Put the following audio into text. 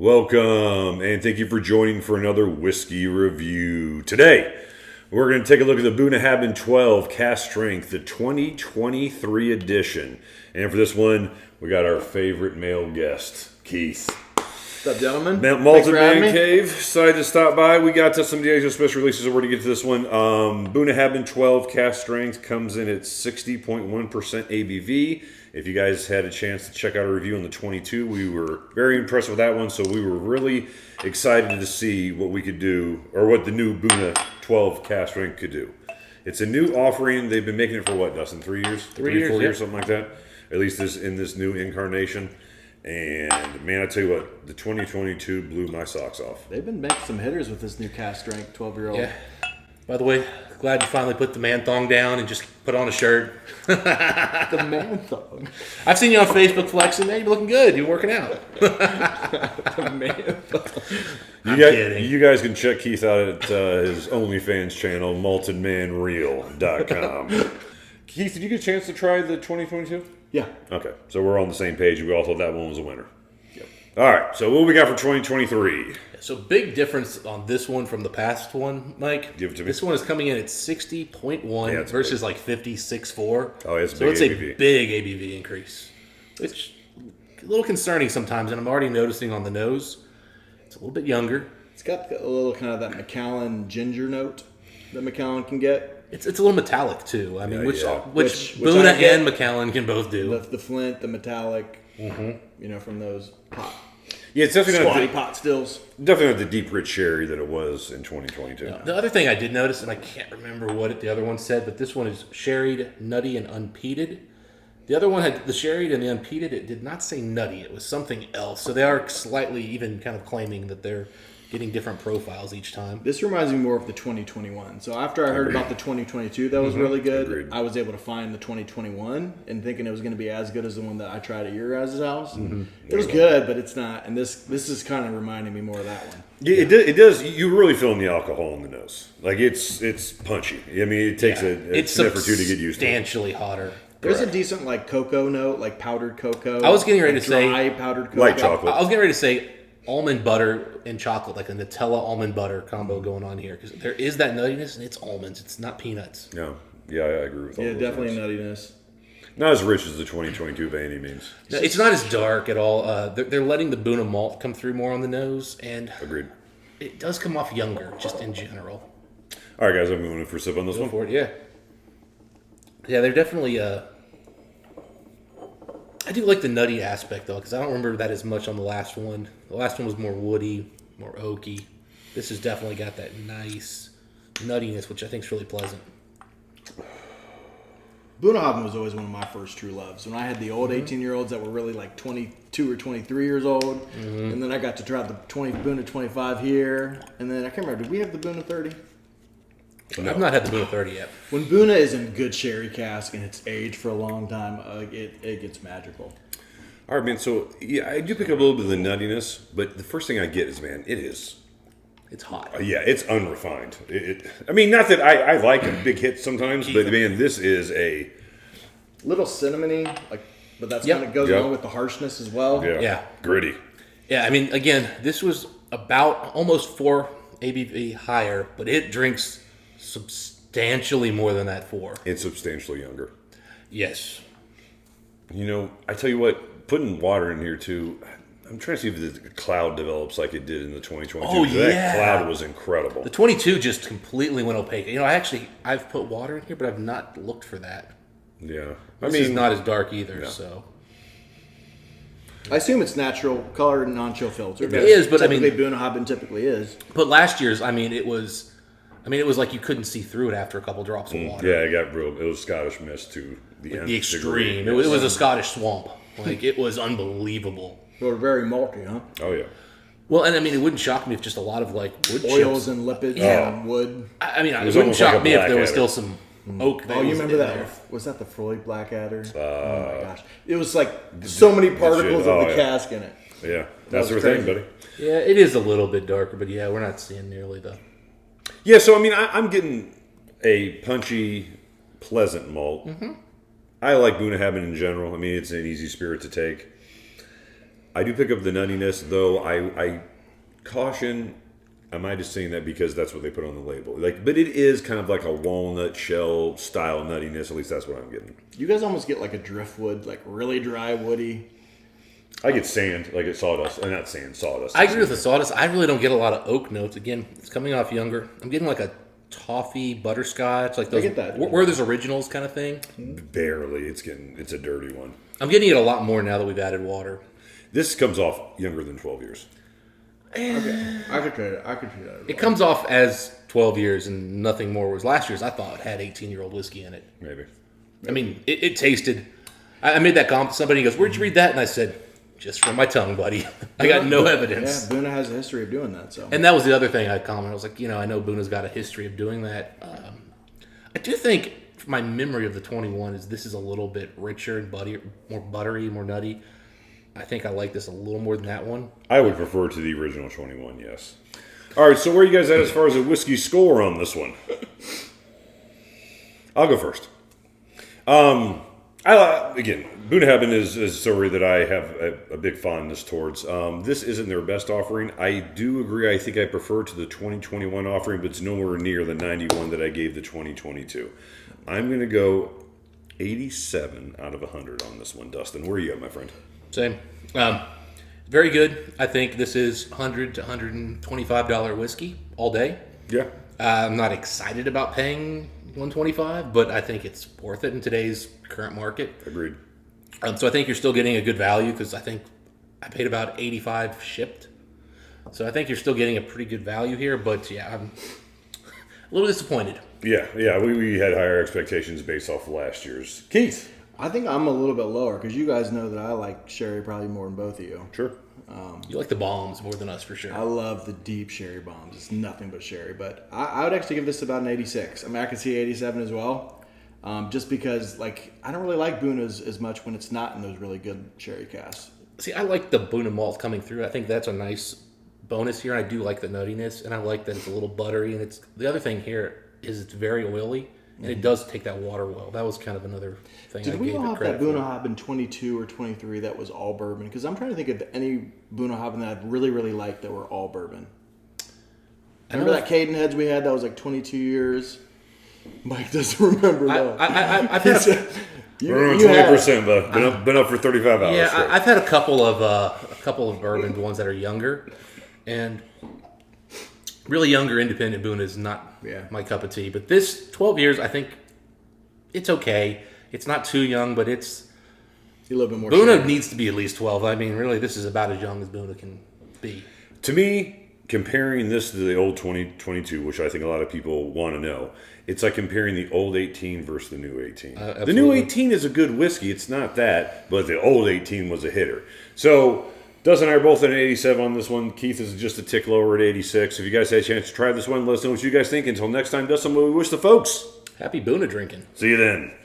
Welcome, and thank you for joining for another whiskey review. Today, we're going to take a look at the Bunnahabhain 12 Cask Strength, the 2023 edition. And for this one, we got our favorite male guest, Keith. What's up, gentlemen? Malted Man Cave decided to stop by. We got to some Diageo special releases, so we're going to get to this one. Bunnahabhain 12 Cask Strength comes in at 60.1% ABV. If you guys had a chance to check out our review on the 22, we were very impressed with that one, so we were really excited to see what we could do, or what the new Bunna 12 Cask Strength could do. It's a new offering. They've been making it for what, Dustin, 3 years? 3 years, 4 yeah. years, something like that. At least in this new incarnation. And man, I tell you what, the 2022 blew my socks off. They've been making some hitters with this new Cask Strength 12-year-old. Yeah. By the way, glad you finally put the man thong down and just put on a shirt. The man thong. I've seen you on Facebook flexing. Man, you're looking good. You're working out. The man thong. Kidding. You guys can check Keith out at his OnlyFans channel, maltedmanreal.com. Keith, did you get a chance to try the 2022? Yeah. Okay, so we're on the same page. We all thought that one was a winner. Yep. All right, so what we got for 2023? So big difference on this one from the past one, Mike. Give it to me. This one is coming in at 60.1 versus like 56.4. Oh, it's so it's ABV. a big ABV increase. It's a little concerning sometimes, and I'm already noticing on the nose, it's a little bit younger. It's got a little kind of that Macallan ginger note that Macallan can get. It's a little metallic too. I mean, which Which Bunna I get. and Macallan can both do. The flint, the metallic, from those pot, Yeah, it's definitely squatty not, pot stills. definitely not the deep, rich sherry that it was in 2022. The other thing I did notice, and I can't remember what the other one said, but this one is sherried, nutty, and unpeated. The other one had the sherried and the unpeated. It did not say nutty. It was something else. So they are slightly even kind of claiming that they're getting different profiles each time. This reminds me more of the 2021. So after I heard about the 2022, that was really good. Agreed. I was able to find the 2021 and thinking it was going to be as good as the one that I tried at your guys' house. It was good, but it's not. And this is kind of reminding me more of that one. Yeah, it does. You really feeling the alcohol in the nose. Like it's punchy. I mean, it takes a sniff or two to get used to. Substantially hotter. There's a decent like cocoa note, like powdered cocoa. I was getting ready to say dry powdered cocoa. Light chocolate. I was getting ready to say almond butter and chocolate, like a Nutella almond butter combo going on here, because there is that nuttiness and it's almonds. It's not peanuts. Yeah, I agree with all Yeah, those definitely things. nuttiness. Not as rich as the 2022 by any means. No, it's not as dark at all. They're letting the Bunna malt come through more on the nose, and Agreed. it does come off younger, just in general. All right, guys, I'm going in for a sip on this one. For it, yeah. Yeah, they're definitely. I do like the nutty aspect though, because I don't remember that as much on the last one. The last one was more woody, more oaky. This has definitely got that nice nuttiness, which I think is really pleasant. Bunnahabhain was always one of my first true loves. When I had the old 18-year-olds that were really like 22 or 23 years old, and then I got to try the Bunna 25 here, and then I can't remember, did we have the Bunna 30? No. I've not had the Bunna 30 yet. When Bunna is in good sherry cask and it's aged for a long time, it gets magical. All right, man. So yeah, I do pick up a little bit of the nuttiness, but the first thing I get is, man, It's hot. yeah, it's unrefined. I mean, not that I like a big hit sometimes, but man, this is a Little cinnamony, but that's Yep. kind of goes Yep. along with the harshness as well. Yeah. gritty. Yeah, I mean, again, this was about almost 4 ABV higher, but it drinks substantially more than that 4. It's substantially younger. Yes. You know, I tell you what, putting water in here too. I'm trying to see if the cloud develops like it did in the 2022. Oh, yeah. That cloud was incredible. The 22 just completely went opaque. You know, I've put water in here, but I've not looked for that. Yeah, This is not as dark either, so. I assume it's natural color and non-chill filter. It is, but I mean- Bunnahabhain typically is. But last year's, it was like you couldn't see through it after a couple drops of water. Yeah, it was Scottish mist to the nth The extreme. degree. It was a Scottish swamp. Like, it was unbelievable. They were very malty, huh? Oh yeah. Well, and it wouldn't shock me if just a lot of like wood Oils chips. and lipids Yeah. and wood. It was wouldn't almost like shock a me if there Blackadder. was still some oak. Oh, you remember in that? there. Was that the Freud Blackadder? Oh my gosh. It was like so many particles Oh, of the yeah. cask in it. Yeah, that's was their thing, crazy. buddy. Yeah, it is a little bit darker, but yeah, we're not seeing nearly the. Yeah, so I mean, I'm getting a punchy, pleasant malt. I like Bunnahabhain in general. I mean, it's an easy spirit to take. I do pick up the nuttiness, though. I caution. Am I just saying that because that's what they put on the label? Like, but it is kind of like a walnut shell style nuttiness. At least that's what I'm getting. You guys almost get like a driftwood, like really dry, woody. I get sand, like it's sawdust. Not sand, sawdust. I agree with the sawdust. I really don't get a lot of oak notes. Again, it's coming off younger. I'm getting like a toffee butterscotch, like those get that. where there's originals kind of thing. Barely. It's a dirty one. I'm getting it a lot more now that we've added water. This comes off younger than 12 years. Okay, I could trade it. I could trade it. It comes off as 12 years and nothing more. Was last year's I thought had 18-year-old whiskey in it. Maybe. I mean, it tasted. I made that comment to somebody. He goes, "Where'd you read that?" And I said, "Just from my tongue, buddy." I got no evidence. Yeah, Bunna has a history of doing that. So, And that was the other thing I commented. I was like, I know Bunna's got a history of doing that. I do think my memory of the 21 is this is a little bit richer and more buttery, more nutty. I think I like this a little more than that one. I would prefer to the original 21, yes. All right, so where are you guys at as far as a whiskey score on this one? I'll go first. Again, Bunnahabhain is a story that I have a big fondness towards. This isn't their best offering. I do agree. I think I prefer to the 2021 offering, but it's nowhere near the 91 that I gave the 2022. I'm going to go 87 out of 100 on this one. Dustin, where are you at, my friend? Same. Very good. I think this is $100 to $125 whiskey all day. Yeah. I'm not excited about paying $125, but I think it's worth it in today's current market. Agreed. So I think you're still getting a good value because I think I paid about $85 shipped. So I think you're still getting a pretty good value here, but yeah, I'm a little disappointed. Yeah. We had higher expectations based off of last year's. Keith. I think I'm a little bit lower because you guys know that I like sherry probably more than both of you. Sure. You like the bombs more than us for sure. I love the deep sherry bombs. It's nothing but sherry. But I would actually give this about an 86. I mean, I could see 87 as well. Just because, like, I don't really like Bunna's as much when it's not in those really good sherry casks. See, I like the Bunna malt coming through. I think that's a nice bonus here. And I do like the nuttiness, and I like that it's a little buttery. And it's the other thing here is it's very oily, and it does take that water well. That was kind of another thing. Did I we gave all it have credit that for. Bunnahabhain 22 or 23 that was all bourbon? Because I'm trying to think of any Bunnahabhain that I really, really liked that were all bourbon. Remember that Cadenheads we had that was like 22 years? Mike doesn't remember that. I've had We're on 20%, but been up for 35 hours. yeah, straight. I've had a couple of bourbon ones that are younger, and really younger independent Bunna is not my cup of tea. But this 12 years, I think it's okay. It's not too young, but it's a little bit more. Bunna sherry. needs to be at least 12. I mean, really, this is about as young as Bunna can be. To me, comparing this to the old 2022, which I think a lot of people want to know, it's like comparing the old 18 versus the new 18. The new Absolutely. 18 is a good whiskey. It's not that, but the old 18 was a hitter. So Dustin and I are both at an 87 on this one. Keith is just a tick lower at 86. If you guys had a chance to try this one, let us know what you guys think. Until next time, Dustin, we wish the folks. Happy Bunna drinking. See you then.